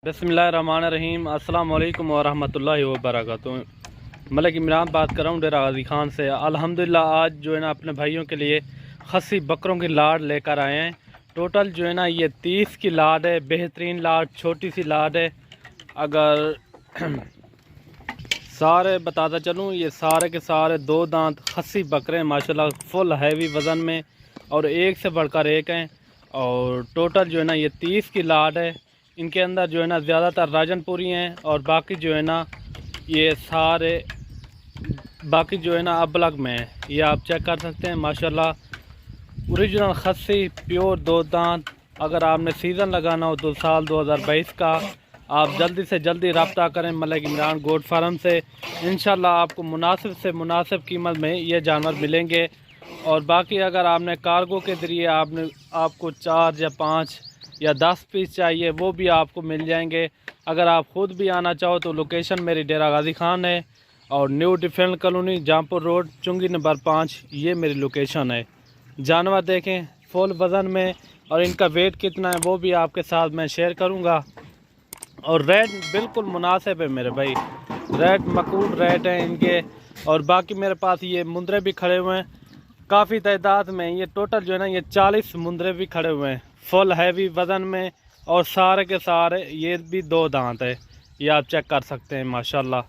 बिस्मिल्लाहिर्रहमानिर्रहीम अस्सलाम वालेकुम वरहमतुल्लाहि वबरकातुहू। मलिक इमरान बात कर रहा हूँ डेरा गाजी खान से। अल्हम्दुलिल्लाह आज जो है ना अपने भाइयों के लिए खस्सी बकरों की लाड लेकर आए हैं। टोटल जो है ना ये 30 की लाड है। बेहतरीन लाड, छोटी सी लाड है। अगर सारे बताता चलूँ, ये सारे के सारे 2 दांत खस्सी बकरे हैं माशाल्लाह, फुल हैवी वज़न में और एक से बढ़कर एक हैं। और टोटल जो है ना ये 30 की लाड है। इनके अंदर जो है ना ज़्यादातर राजनपुरी हैं और बाकी जो है ना ये सारे बाकी जो है ना अबलग में है। ये आप चेक कर सकते हैं माशाल्लाह ओरिजिनल खस्सी प्योर 2 दांत। अगर आपने सीज़न लगाना हो तो साल 2022 का आप जल्दी से जल्दी रब्ता करें मलिक इमरान गोट फार्म से। इंशाल्लाह आपको मुनासिब से मुनासिब कीमत में ये जानवर मिलेंगे। और बाकी अगर आपने कार्गो के ज़रिए आपको 4 या 5 या 10 पीस चाहिए वो भी आपको मिल जाएंगे। अगर आप ख़ुद भी आना चाहो तो लोकेशन मेरी डेरा गाजी खान है और new defence colony Jahanpur road चुंगी नंबर 5 ये मेरी लोकेशन है। जानवर देखें फुल वज़न में और इनका वेट कितना है वो भी आपके साथ मैं शेयर करूँगा। और रेट बिल्कुल मुनासिब है मेरे भाई, रेट मकबूल रेट है इनके। और बाकी मेरे पास ये मुंदरे भी खड़े हुए हैं काफ़ी तादाद में। ये टोटल जो है ना ये 40 मुंदरे भी खड़े हुए हैं फुल हैवी वज़न में और सारे के सारे ये भी 2 दांत है। ये आप चेक कर सकते हैं माशाल्लाह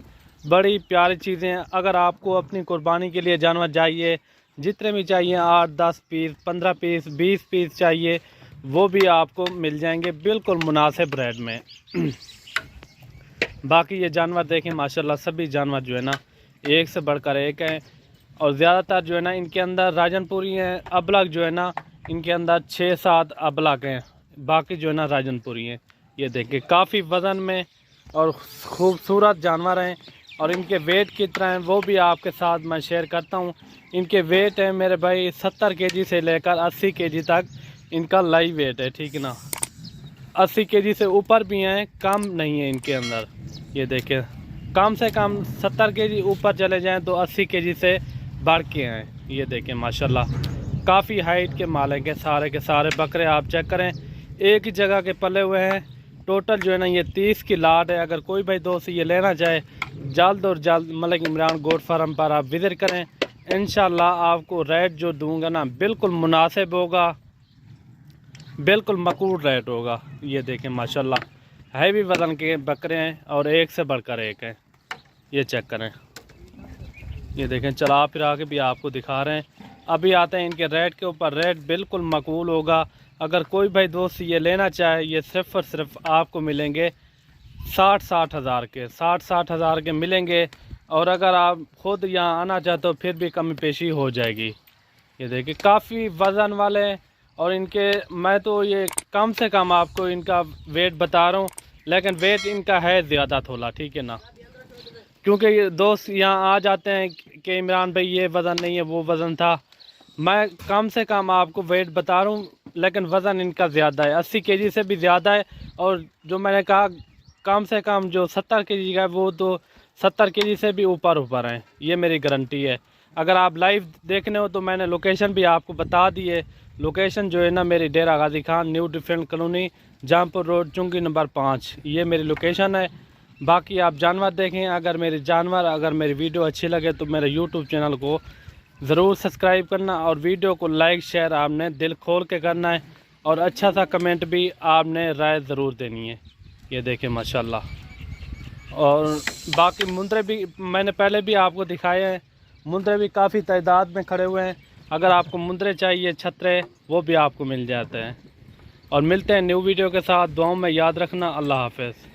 बड़ी प्यारी चीज़ें हैं। अगर आपको अपनी कुर्बानी के लिए जानवर चाहिए, जितने भी चाहिए 8, 10 पीस, 15 पीस, 20 पीस चाहिए वो भी आपको मिल जाएंगे बिल्कुल मुनासिब रेट में। बाकी ये जानवर देखें माशाल्लाह सभी जानवर जो है ना एक से बढ़कर एक हैं। और ज़्यादातर जो है ना इनके अंदर राजनपुरी हैं। अबलग जो है ना इनके अंदर 6-7 अबलग हैं, बाकी जो है ना राजनपुरी हैं। ये देखिए काफ़ी वज़न में और खूबसूरत जानवर हैं। और इनके वेट कितना है वो भी आपके साथ मैं शेयर करता हूँ। इनके वेट है मेरे भाई 70 केजी से लेकर 80 केजी तक इनका लाइव वेट है, ठीक है ना। 80 केजी से ऊपर भी हैं, कम नहीं है इनके अंदर। ये देखिए कम से कम 70 केजी ऊपर चले जाएँ तो 80 केजी से बढ़ के हैं। ये देखें माशाल्लाह काफ़ी हाइट के मालिक के सारे बकरे आप चेक करें एक ही जगह के पले हुए हैं। टोटल जो है ना ये 30 की लाट है। अगर कोई भाई दोस्त ये लेना चाहे जल्द और जल्द मलिक इमरान गोट फार्म पर आप विज़िट करें। इंशाल्लाह आपको रेट जो दूंगा ना बिल्कुल मुनासिब होगा, बिल्कुल मकबूल रेट होगा। ये देखें माशाल्लाह हैवी वज़न के बकरे हैं और एक से बढ़कर एक हैं। ये चेक करें, ये देखें चला फिरा के भी आपको दिखा रहे हैं। अभी आते हैं इनके रेट के ऊपर। रेट बिल्कुल मकबूल होगा। अगर कोई भाई दोस्त ये लेना चाहे ये सिर्फ़ और सिर्फ आपको मिलेंगे 60-60 हज़ार के, 60-60 हज़ार के मिलेंगे। और अगर आप ख़ुद यहाँ आना चाहते हो फिर भी कमी पेशी हो जाएगी। ये देखिए काफ़ी वज़न वाले और इनके मैं तो ये कम से कम आपको इनका वेट बता रहा हूँ, लेकिन वेट इनका है ज़्यादा थोड़ा, ठीक है ना। क्योंकि ये दोस्त यहाँ आ जाते हैं कि इमरान भाई ये वज़न नहीं है वो वज़न था। मैं कम से कम आपको वेट बता रहा हूँ लेकिन वज़न इनका ज़्यादा है, 80 केजी से भी ज़्यादा है। और जो मैंने कहा कम से कम जो 70 केजी का है वो तो 70 केजी से भी ऊपर हैं, ये मेरी गारंटी है। अगर आप लाइव देखने हो तो मैंने लोकेशन भी आपको बता दी है। लोकेशन जो है ना मेरी Dera Ghazi Khan new defence colony Jahanpur road चुंगी नंबर 5 ये मेरी लोकेशन है। बाकी आप जानवर देखें। अगर मेरी वीडियो अच्छी लगे तो मेरे यूट्यूब चैनल को ज़रूर सब्सक्राइब करना और वीडियो को लाइक शेयर आपने दिल खोल के करना है और अच्छा सा कमेंट भी आपने राय ज़रूर देनी है। ये देखें माशाल्लाह। और बाकी मुंदरे भी मैंने पहले भी आपको दिखाए हैं, मुंदरे भी काफ़ी तादाद में खड़े हुए हैं। अगर आपको मुंदरे चाहिए छतरे वो भी आपको मिल जाते हैं। और मिलते हैं न्यू वीडियो के साथ। दुआओं में याद रखना। अल्लाह हाफ़िज़।